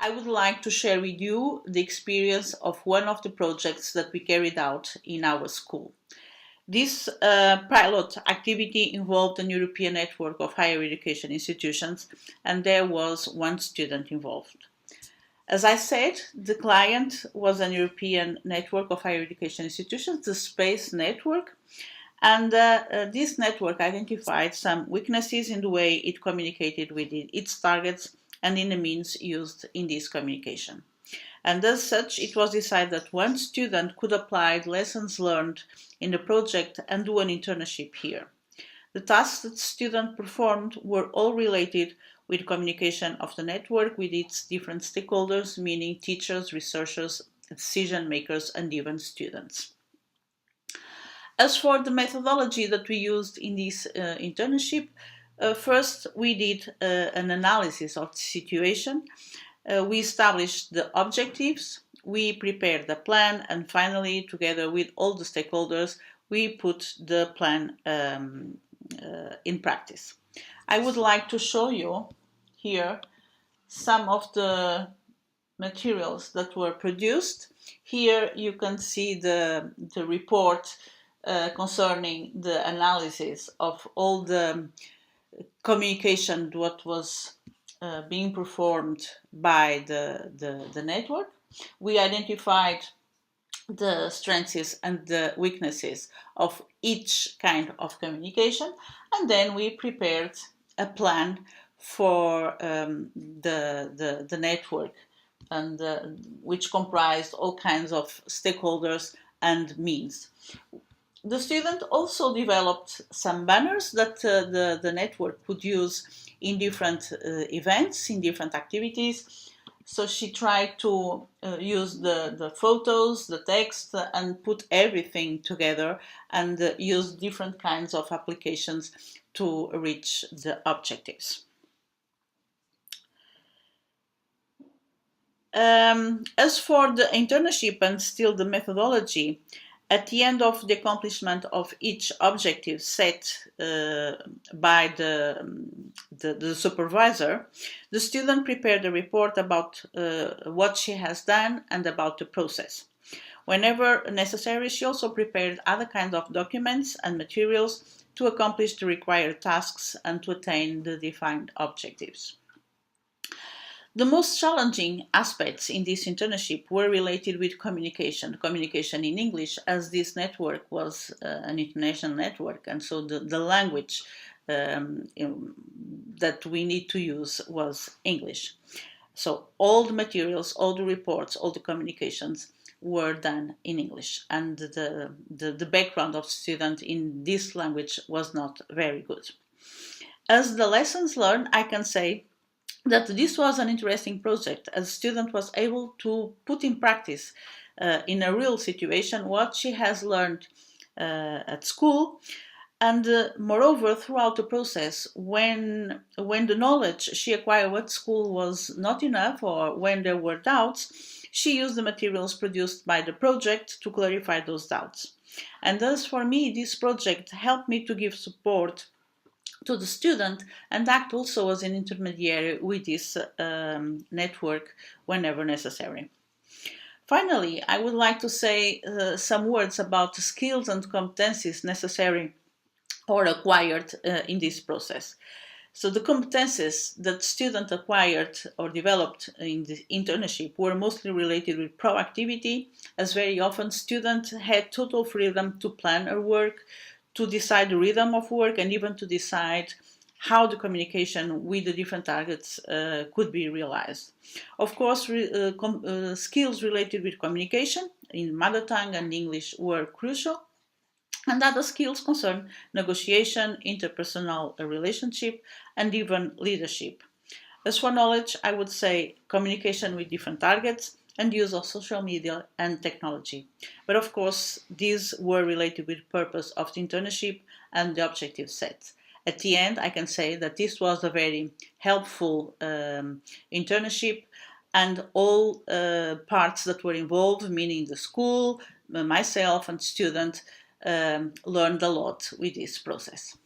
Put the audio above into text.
I would like to share with you the experience of one of the projects that we carried out in our school. This pilot activity involved an European network of higher education institutions, and there was one student involved. As I said, the client was an European network of higher education institutions, the SPACE network, and this network identified some weaknesses in the way it communicated with its targets and in the means used in this communication. And as such, it was decided that one student could apply the lessons learned in the project and do an internship here. The tasks that the student performed were all related with communication of the network with its different stakeholders, meaning teachers, researchers, decision makers, and even students. As for the methodology that we used in this internship, first we did an analysis of the situation. We established the objectives, we prepared the plan, and finally, together with all the stakeholders, we put the plan in practice. I would like to show you here some of the materials that were produced. Here you can see the report concerning the analysis of all the communication what was being performed by the network. We identified the strengths and the weaknesses of each kind of communication, and then we prepared a plan for the network, and which comprised all kinds of stakeholders and means. The student also developed some banners that the network could use in different events, in different activities. So she tried to use the photos, the text, and put everything together and use different kinds of applications to reach the objectives. As for the internship and still the methodology, at the end of the accomplishment of each objective set by the supervisor, the student prepared a report about what she has done and about the process. Whenever necessary, she also prepared other kinds of documents and materials to accomplish the required tasks and to attain the defined objectives. The most challenging aspects in this internship were related with communication in English, as this network was an international network, and so the language that we need to use was English. So all the materials, all the reports, all the communications were done in English, and the background of the student in this language was not very good. As the lessons learned, I can say that this was an interesting project, as a student was able to put in practice in a real situation what she has learned at school, and moreover, throughout the process, when the knowledge she acquired at school was not enough, or when there were doubts, she used the materials produced by the project to clarify those doubts. And thus, for me, this project helped me to give support to the student and act also as an intermediary with this network whenever necessary. Finally, I would like to say some words about the skills and competencies necessary or acquired in this process. So the competences that students acquired or developed in the internship were mostly related with proactivity, as very often students had total freedom to plan her work, to decide the rhythm of work, and even to decide how the communication with the different targets could be realized. Of course, skills related with communication in mother tongue and English were crucial, and other skills concern negotiation, interpersonal relationship, and even leadership. As for knowledge, I would say communication with different targets and use of social media and technology. But of course, these were related with the purpose of the internship and the objective set. At the end, I can say that this was a very helpful internship, and all parts that were involved, meaning the school, myself and student, learned a lot with this process.